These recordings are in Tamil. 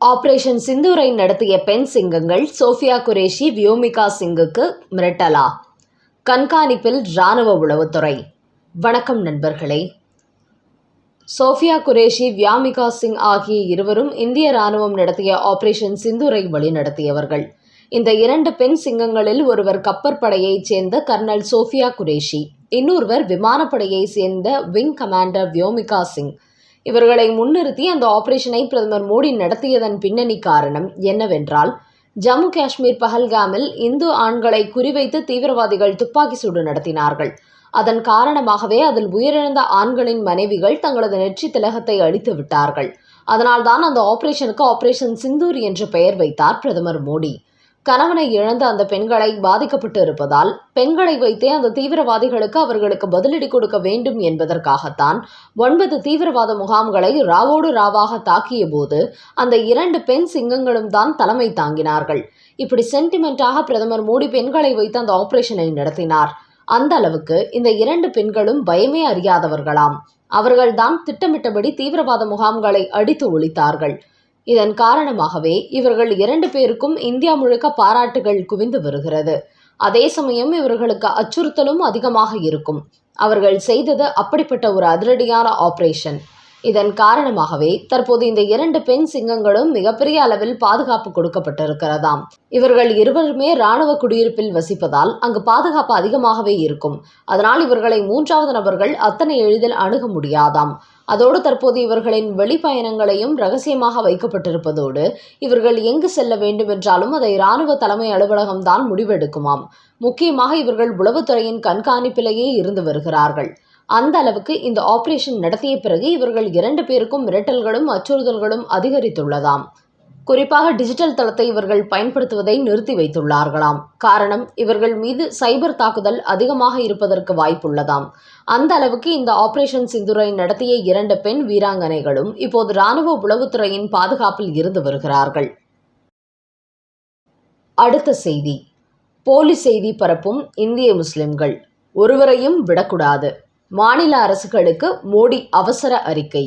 ஆபரேஷன் சிந்தூரை நடத்திய பெண் சிங்கங்கள் சோஃபியா குரேஷி, வியோமிகா சிங்குக்கு மிரட்டலா? கண்காணிப்பில் ராணுவ உளவுத்துறை. வணக்கம் நண்பர்களே. சோஃபியா குரேஷி, வியோமிகா சிங் ஆகிய இருவரும் இந்திய ராணுவம் நடத்திய ஆபரேஷன் சிந்தூரை வழிநடத்தியவர்கள். இந்த இரண்டு பெண் சிங்கங்களில் ஒருவர் கப்பற்படையைச் சேர்ந்த கர்னல் சோஃபியா குரேஷி, இன்னொருவர் விமானப்படையைச் சேர்ந்த விங் கமாண்டர் வியோமிகா சிங். இவர்களை முன்னிறுத்தி அந்த ஆபரேஷனை பிரதமர் மோடி நடத்தியதன் பின்னணி காரணம் என்னவென்றால், ஜம்மு காஷ்மீர் பஹல்காமில் இந்து ஆண்களை குறிவைத்து தீவிரவாதிகள் துப்பாக்கி சூடு நடத்தினார்கள். அதன் காரணமாகவே அதில் உயிரிழந்த ஆண்களின் மனைவிகள் தங்களது நெற்றி திலகத்தை அழித்து விட்டார்கள். அதனால்தான் அந்த ஆபரேஷனுக்கு ஆபரேஷன் சிந்தூர் என்று பெயர் வைத்தார் பிரதமர் மோடி. கணவனை இழந்த அந்த பெண்களை பாதிக்கப்பட்டு இருப்பதால் பெண்களை வைத்தே அந்த தீவிரவாதிகளுக்கு அவர்களுக்கு பதிலடி கொடுக்க வேண்டும் என்பதற்காகத்தான் 9 தீவிரவாத முகாம்களை ராவோடு ராவாக தாக்கிய போது அந்த 2 பெண் சிங்கங்களும் தான் தலைமை தாங்கினார்கள். இப்படி சென்டிமெண்டாக பிரதமர் மோடி பெண்களை வைத்து அந்த ஆபரேஷனை நடத்தினார். அந்த அளவுக்கு இந்த 2 பெண்களும் பயமே அறியாதவர்களாம். அவர்கள்தான் திட்டமிட்டபடி தீவிரவாத முகாம்களை அடித்து ஒழித்தார்கள். இதன் காரணமாகவே இவர்கள் 2 பேருக்கும் இந்தியா முழுக்க பாராட்டுகள் குவிந்து வருகிறது. அதே சமயம் இவர்களுக்கு அச்சுறுத்தலும் அதிகமாக இருக்கும். அவர்கள் செய்தது அப்படிப்பட்ட ஒரு அதிரடியான ஆபரேஷன். இதன் காரணமாகவே தற்போது இந்த 2 பெண் சிங்கங்களும் மிகப்பெரிய அளவில் பாதுகாப்பு கொடுக்கப்பட்டிருக்கிறதாம். இவர்கள் இருவருமே இராணுவ குடியிருப்பில் வசிப்பதால் அங்கு பாதுகாப்பு அதிகமாகவே இருக்கும். அதனால் இவர்களை 3வது நபர்கள் அத்தனை எளிதில் அணுக முடியாதாம். அதோடு தற்போது இவர்களின் வெளிப்பயணங்களையும் ரகசியமாக வைக்கப்பட்டிருப்பதோடு இவர்கள் எங்கு செல்ல வேண்டுமென்றாலும் அதை இராணுவ தலைமை அலுவலகம்தான் முடிவெடுக்குமாம். முக்கியமாக இவர்கள் உளவுத்துறையின் கண்காணிப்பிலேயே இருந்து வருகிறார்கள். அந்த அளவுக்கு இந்த ஆபரேஷன் நடத்திய பிறகு இவர்கள் 2 பேருக்கும் மிரட்டல்களும் அச்சுறுத்தல்களும் அதிகரித்துள்ளதாம். குறிப்பாக டிஜிட்டல் தளத்தை இவர்கள் பயன்படுத்துவதை நிறுத்தி வைத்துள்ளார்களாம். காரணம், இவர்கள் மீது சைபர் தாக்குதல் அதிகமாக இருப்பதற்கு வாய்ப்புள்ளதாம். அந்த அளவுக்கு இந்த ஆபரேஷன் சிந்தூரை நடத்திய 2 பெண் வீராங்கனைகளும் இப்போது இராணுவ உளவுத்துறையின் பாதுகாப்பில் இருந்து வருகிறார்கள். அடுத்த செய்தி. போலி செய்தி பரப்பும் இந்திய முஸ்லிம்கள் ஒருவரையும் விடக்கூடாது. மாநில அரசுகளுக்கு மோடி அவசர அறிக்கை.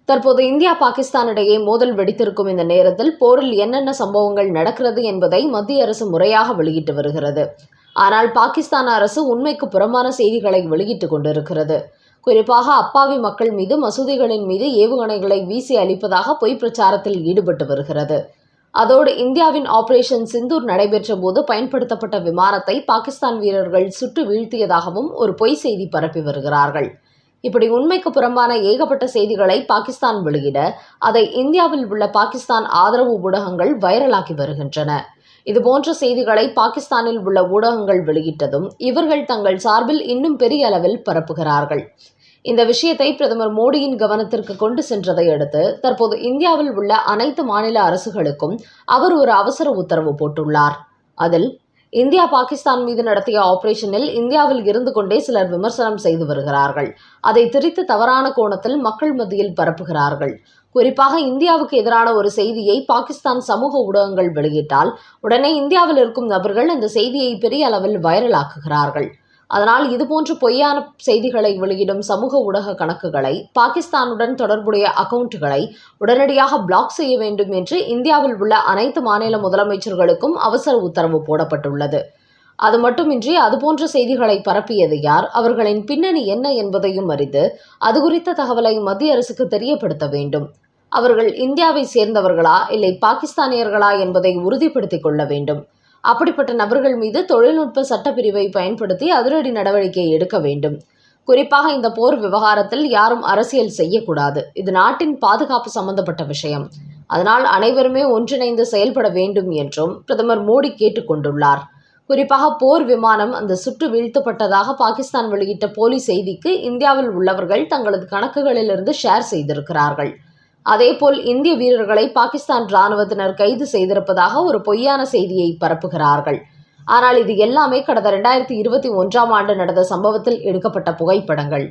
தற்போது இந்தியா பாகிஸ்தான் இடையே மோதல் வெடித்திருக்கும் இந்த நேரத்தில் போரில் என்னென்ன சம்பவங்கள் நடக்கிறது என்பதை மத்திய அரசு முறையாக வெளியிட்டு வருகிறது. ஆனால் பாகிஸ்தான் அரசு உண்மைக்கு புறம்பான செய்திகளை வெளியிட்டு கொண்டிருக்கிறது. குறிப்பாக அப்பாவி மக்கள் மீது, மசூதிகளின் மீது ஏவுகணைகளை வீசி அளிப்பதாக பொய் பிரச்சாரத்தில் ஈடுபட்டு வருகிறது. அதோடு இந்தியாவின் ஆபரேஷன் சிந்தூர் நடைபெற்ற போது பயன்படுத்தப்பட்ட விமானத்தை பாகிஸ்தான் வீரர்கள் சுட்டு வீழ்த்தியதாகவும் ஒரு பொய் செய்தி பரப்பி வருகிறார்கள். இப்படி உண்மைக்கு புறம்பான ஏகப்பட்ட செய்திகளை பாகிஸ்தான் வெளியிட அதை இந்தியாவில் உள்ள பாகிஸ்தான் ஆதரவு ஊடகங்கள் வைரலாக்கி வருகின்றன. இதுபோன்ற செய்திகளை பாகிஸ்தானில் உள்ள ஊடகங்கள் வெளியிட்டதும் இவர்கள் தங்கள் சார்பில் இன்னும் பெரிய அளவில் பரப்புகிறார்கள். இந்த விஷயத்தை பிரதமர் மோடியின் கவனத்திற்கு கொண்டு சென்றதை அடுத்து தற்போது இந்தியாவில் உள்ள அனைத்து மாநில அரசுகளுக்கும் அவர் ஒரு அவசர உத்தரவு போட்டுள்ளார். அதில் இந்தியா பாகிஸ்தான் மீது நடத்திய ஆபரேஷனில் இந்தியாவில் இருந்து கொண்டே சிலர் விமர்சனம் செய்து வருகிறார்கள். அதை திரித்து தவறான கோணத்தில் மக்கள் மத்தியில் பரப்புகிறார்கள். குறிப்பாக இந்தியாவுக்கு எதிரான ஒரு செய்தியை பாகிஸ்தான் சமூக ஊடகங்கள் வெளியிட்டால் உடனே இந்தியாவில் இருக்கும் நபர்கள் அந்த செய்தியை பெரிய அளவில் வைரலாக்குகிறார்கள். அதனால் இதுபோன்று பொய்யான செய்திகளை வெளியிடும் சமூக ஊடக கணக்குகளை, பாகிஸ்தானுடன் தொடர்புடைய அக்கவுண்டுகளை உடனடியாக பிளாக் செய்ய வேண்டும் என்று இந்தியாவில் உள்ள அனைத்து மாநில முதலமைச்சர்களுக்கும் அவசர உத்தரவு போடப்பட்டுள்ளது. அது மட்டுமின்றி அதுபோன்ற செய்திகளை பரப்பியது யார், அவர்களின் பின்னணி என்ன என்பதையும் அறிந்து அது குறித்த தகவலை மத்திய அரசுக்கு தெரியப்படுத்த வேண்டும். அவர்கள் இந்தியாவை சேர்ந்தவர்களா இல்லை பாகிஸ்தானியர்களா என்பதை உறுதிப்படுத்திக் கொள்ள வேண்டும். அப்படிப்பட்ட நபர்கள் மீது தொழில்நுட்ப சட்டப்பிரிவை பயன்படுத்தி அதிரடி நடவடிக்கை எடுக்க வேண்டும். குறிப்பாக இந்த போர் விவகாரத்தில் யாரும் அரசியல் செய்யக்கூடாது. இது நாட்டின் பாதுகாப்பு சம்பந்தப்பட்ட விஷயம். அதனால் அனைவருமே ஒன்றிணைந்து செயல்பட வேண்டும் என்றும் பிரதமர் மோடி கேட்டுக்கொண்டுள்ளார். குறிப்பாக போர் விமானம் அந்த சுட்டு வீழ்த்தப்பட்டதாக பாகிஸ்தான் வெளியிட்ட போலி செய்திக்கு இந்தியாவில் உள்ளவர்கள் தங்களது கணக்குகளிலிருந்து ஷேர் செய்திருக்கிறார்கள். அதேபோல் இந்திய வீரர்களை பாகிஸ்தான் இராணுவத்தினர் கைது செய்திருப்பதாக ஒரு பொய்யான செய்தியை பரப்புகிறார்கள். ஆனால் இது எல்லாமே கடந்த 2021ஆம் ஆண்டு நடந்த சம்பவத்தில் எடுக்கப்பட்ட புகைப்படங்கள்.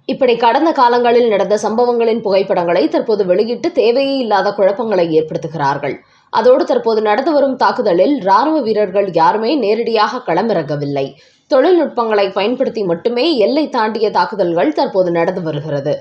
இப்படி கடந்த காலங்களில் நடந்த சம்பவங்களின் புகைப்படங்களை தற்போது வெளியிட்டு தேவையே இல்லாத குழப்பங்களை ஏற்படுத்துகிறார்கள். அதோடு தற்போது நடந்து வரும் தாக்குதலில் இராணுவ வீரர்கள் யாருமே நேரடியாக களமிறங்கவில்லை. தொழில்நுட்பங்களை பயன்படுத்தி மட்டுமே எல்லை தாண்டிய தாக்குதல்கள் தற்போது நடந்து வருகிறது.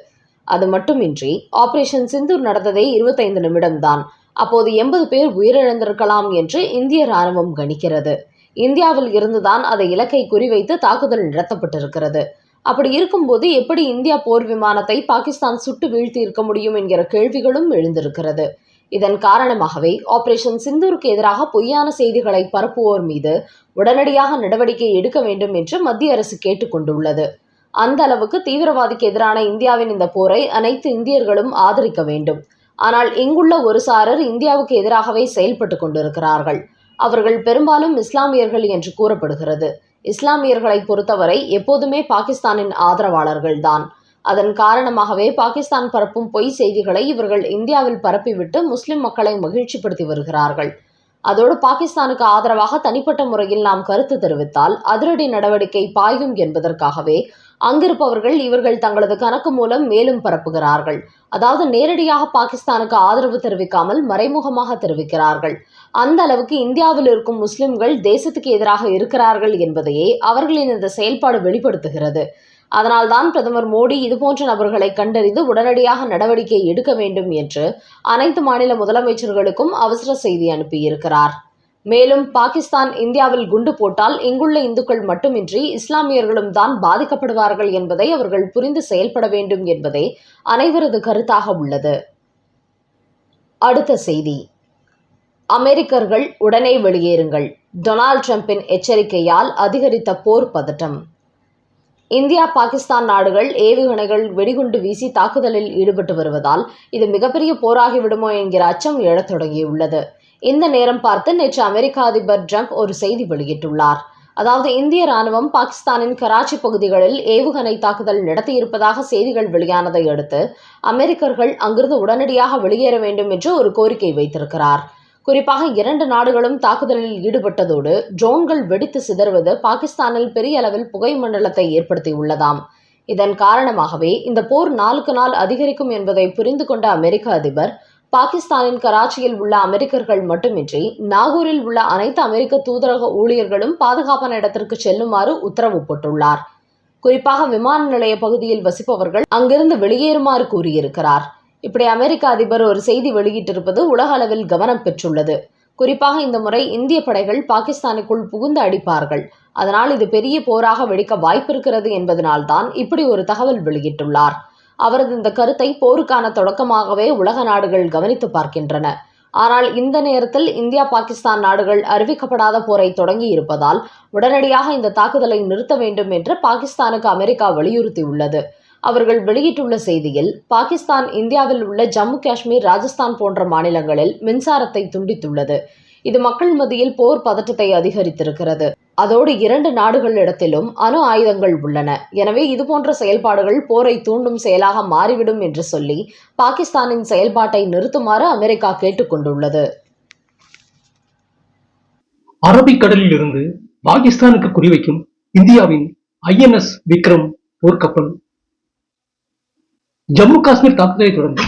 அது மட்டுமின்றி ஆபரேஷன் சிந்தூர் நடந்ததே 25 நிமிடம்தான். அப்போது 80 பேர் உயிரிழந்திருக்கலாம் என்று இந்திய ராணுவம் கணிக்கிறது. இந்தியாவில் இருந்துதான் அதை இலக்கை குறிவைத்து தாக்குதல் நடத்தப்பட்டிருக்கிறது. அப்படி இருக்கும்போது எப்படி இந்தியா போர் விமானத்தை பாகிஸ்தான் சுட்டு வீழ்த்தி இருக்க முடியும் என்கிற கேள்விகளும் எழுந்திருக்கிறது. இதன் காரணமாகவே ஆபரேஷன் சிந்தூருக்கு எதிராக பொய்யான செய்திகளை பரப்புவோர் மீது உடனடியாக நடவடிக்கை எடுக்க வேண்டும் என்று மத்திய அரசு கேட்டுக்கொண்டுள்ளது. அந்த அளவுக்கு தீவிரவாதிக்கு எதிரான இந்தியாவின் இந்த போரை அனைத்து இந்தியர்களும் ஆதரிக்க வேண்டும். ஆனால் இங்குள்ள ஒரு சாரர் இந்தியாவுக்கு எதிராகவே செயல்பட்டு கொண்டிருக்கிறார்கள். அவர்கள் பெரும்பாலும் இஸ்லாமியர்கள் என்று கூறப்படுகிறது. இஸ்லாமியர்களை பொறுத்தவரை எப்போதுமே பாகிஸ்தானின் ஆதரவாளர்கள்தான். அதன் காரணமாகவே பாகிஸ்தான் பரப்பும் பொய் செய்திகளை இவர்கள் இந்தியாவில் பரப்பிவிட்டு முஸ்லிம் மக்களை மகிழ்ச்சிப்படுத்தி வருகிறார்கள். அதோடு பாகிஸ்தானுக்கு ஆதரவாக தனிப்பட்ட முறையில் நாம் கருத்து தெரிவித்தால் அதிரடி நடவடிக்கை பாயும் என்பதற்காகவே அங்கிருப்பவர்கள் இவர்கள் தங்களது கணக்கு மூலம் மேலும் பரப்புகிறார்கள். அதாவது நேரடியாக பாகிஸ்தானுக்கு ஆதரவு தெரிவிக்காமல் மறைமுகமாக தெரிவிக்கிறார்கள். அந்த அளவுக்கு இந்தியாவில் இருக்கும் முஸ்லிம்கள் தேசத்துக்கு எதிராக இருக்கிறார்கள் என்பதையே அவர்களின் இந்த செயல்பாடு வெளிப்படுத்துகிறது. அதனால்தான் பிரதமர் மோடி இதுபோன்ற நபர்களை கண்டறிந்து உடனடியாக நடவடிக்கை எடுக்க வேண்டும் என்று அனைத்து மாநில முதலமைச்சர்களுக்கும் அவசர செய்தி அனுப்பியிருக்கிறார். மேலும் பாகிஸ்தான் இந்தியாவில் குண்டு போட்டால் இங்குள்ள இந்துக்கள் மட்டுமின்றி இஸ்லாமியர்களும் தான் பாதிக்கப்படுவார்கள் என்பதை அவர்கள் புரிந்து செயல்பட வேண்டும் என்பதே அனைவரது கருத்தாக உள்ளது. அடுத்த செய்தி. அமெரிக்கர்கள் உடனே வெளியேறுங்கள். டொனால்ட் ட்ரம்பின் எச்சரிக்கையால் அதிகரித்த போர் பதட்டம். இந்தியா பாகிஸ்தான் நாடுகள் ஏவுகணைகள் வெடிகுண்டு வீசி தாக்குதலில் ஈடுபட்டு வருவதால் இது மிகப்பெரிய போராகிவிடுமோ என்கிற அச்சம் எழத் தொடங்கியுள்ளது. இந்த நேரம் பார்த்து நேற்று அமெரிக்க அதிபர் ட்ரம்ப் ஒரு செய்தி வெளியிட்டுள்ளார். அதாவது இந்திய ராணுவம் பாகிஸ்தானின் கராச்சி பகுதிகளில் ஏவுகணை தாக்குதல் நடத்தியிருப்பதாக செய்திகள் வெளியானதை அடுத்து அமெரிக்கர்கள் அங்கிருந்து உடனடியாக வெளியேற வேண்டும் என்று ஒரு கோரிக்கை வைத்திருக்கிறார். குறிப்பாக 2 நாடுகளும் தாக்குதலில் ஈடுபட்டதோடு ட்ரோன்கள் வெடித்து சிதறுவது பாகிஸ்தானில் பெரிய அளவில் புகை மண்டலத்தை ஏற்படுத்தியுள்ளதாம். இதன் காரணமாகவே இந்த போர் நாளுக்கு நாள் அதிகரிக்கும் என்பதை புரிந்து கொண்ட அமெரிக்க அதிபர் பாகிஸ்தானின் கராச்சியில் உள்ள அமெரிக்கர்கள் மட்டுமின்றி நாகூரில் உள்ள அனைத்து அமெரிக்க தூதரக ஊழியர்களும் பாதுகாப்பான இடத்திற்கு செல்லுமாறு உத்தரவு போட்டுள்ளார். குறிப்பாக விமான நிலைய பகுதியில் வசிப்பவர்கள் அங்கிருந்து வெளியேறுமாறு கூறியிருக்கிறார். இப்படி அமெரிக்க அதிபர் ஒரு செய்தி வெளியிட்டிருப்பது உலக அளவில் கவனம் பெற்றுள்ளது. குறிப்பாக இந்த முறை இந்திய படைகள் பாகிஸ்தானுக்குள் புகுந்து அடிப்பார்கள். அதனால் இது பெரிய போராக வெடிக்க வாய்ப்பிருக்கிறது என்பதனால்தான் இப்படி ஒரு தகவல் வெளியிட்டுள்ளார். அவரது இந்த கருத்தை போருக்கான தொடக்கமாகவே உலக நாடுகள் கவனித்து பார்க்கின்றன. ஆனால் இந்த நேரத்தில் இந்தியா பாகிஸ்தான் நாடுகள் அறிவிக்கப்படாத போரை தொடங்கி இருப்பதால் உடனடியாக இந்த தாக்குதலை நிறுத்த வேண்டும் என்று பாகிஸ்தானுக்கு அமெரிக்கா வலியுறுத்தியுள்ளது. அவர்கள் வெளியிட்டுள்ள செய்தியில் பாகிஸ்தான் இந்தியாவில் உள்ள ஜம்மு காஷ்மீர், ராஜஸ்தான் போன்ற மாநிலங்களில் மின்சாரத்தை துண்டித்துள்ளது. இது மக்கள் மத்தியில் போர் பதற்றத்தை அதிகரித்திருக்கிறது. அதோடு 2 நாடுகளிடத்திலும் அணு ஆயுதங்கள் உள்ளன. எனவே இதுபோன்ற செயல்பாடுகள் போரை தூண்டும் செயலாக மாறிவிடும் என்று சொல்லி பாகிஸ்தானின் செயல்பாட்டை நிறுத்துமாறு அமெரிக்கா கேட்டுக்கொண்டுள்ளது. அரபிக்கடலில் இருந்து பாகிஸ்தானுக்கு குறிவைக்கும் இந்தியாவின் INS விக்ரம் போர்க்கப்பல். ஜம்மு காஷ்மீர் தாக்குதலை தொடர்ந்து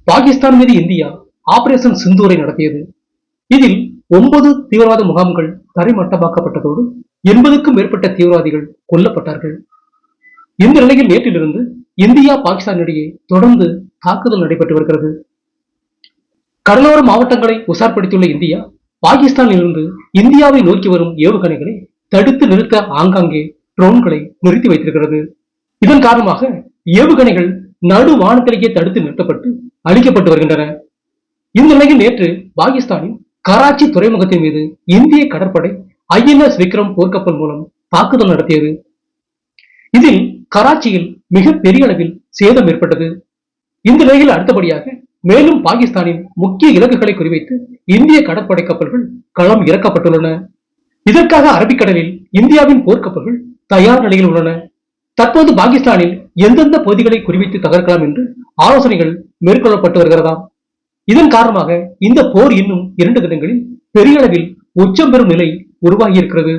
பாகிஸ்தான் மீது இந்தியா ஆபரேஷன் சிந்தூரை நடத்தியது. இதில் 9 தீவிரவாத முகாம்கள் தரைமட்டமாக்கப்பட்டதோடு 80க்கும் மேற்பட்ட தீவிரவாதிகள் கொல்லப்பட்டார்கள். இந்த நிலையில் நேற்றிலிருந்து இந்தியா பாகிஸ்தான் இடையே தொடர்ந்து தாக்குதல் நடைபெற்று வருகிறது. கடலோர மாவட்டங்களை உசார்படுத்தியுள்ள இந்தியா பாகிஸ்தானிலிருந்து இந்தியாவை நோக்கி வரும் ஏவுகணைகளை தடுத்து நிறுத்த ஆங்காங்கே ட்ரோன்களை நிறுத்தி வைத்திருக்கிறது. இதன் காரணமாக ஏவுகணைகள் நடு வானத்திலேயே தடுத்து நிறுத்தப்பட்டு அழிக்கப்பட்டு வருகின்றன. இந்த நிலையில் நேற்று பாகிஸ்தானின் கராச்சி துறைமுகத்தின் மீது இந்திய கடற்படை INS விக்ரம் போர்க்கப்பல் மூலம் தாக்குதல் நடத்தியது. இதில் கராச்சியில் மிக பெரிய அளவில் சேதம் ஏற்பட்டது. இந்த நிலையில் அடுத்தபடியாக மேலும் பாகிஸ்தானின் முக்கிய இலக்குகளை குறிவைத்து இந்திய கடற்படை கப்பல்கள் களம் இறக்கப்பட்டுள்ளன. இதற்காக அரபிக்கடலில் இந்தியாவின் போர்க்கப்பல்கள் தயார் நிலையில் உள்ளன. தற்போது பாகிஸ்தானில் எந்தெந்த பகுதிகளை குறிவைத்து தகர்க்கலாம் என்று ஆலோசனைகள் மேற்கொள்ளப்பட்டு வருகிறதாம். இதன் காரணமாக இந்த போர் இன்னும் 2 தினங்களில் பெரிய அளவில் உச்சம் பெறும் நிலை உருவாகி இருக்கிறது.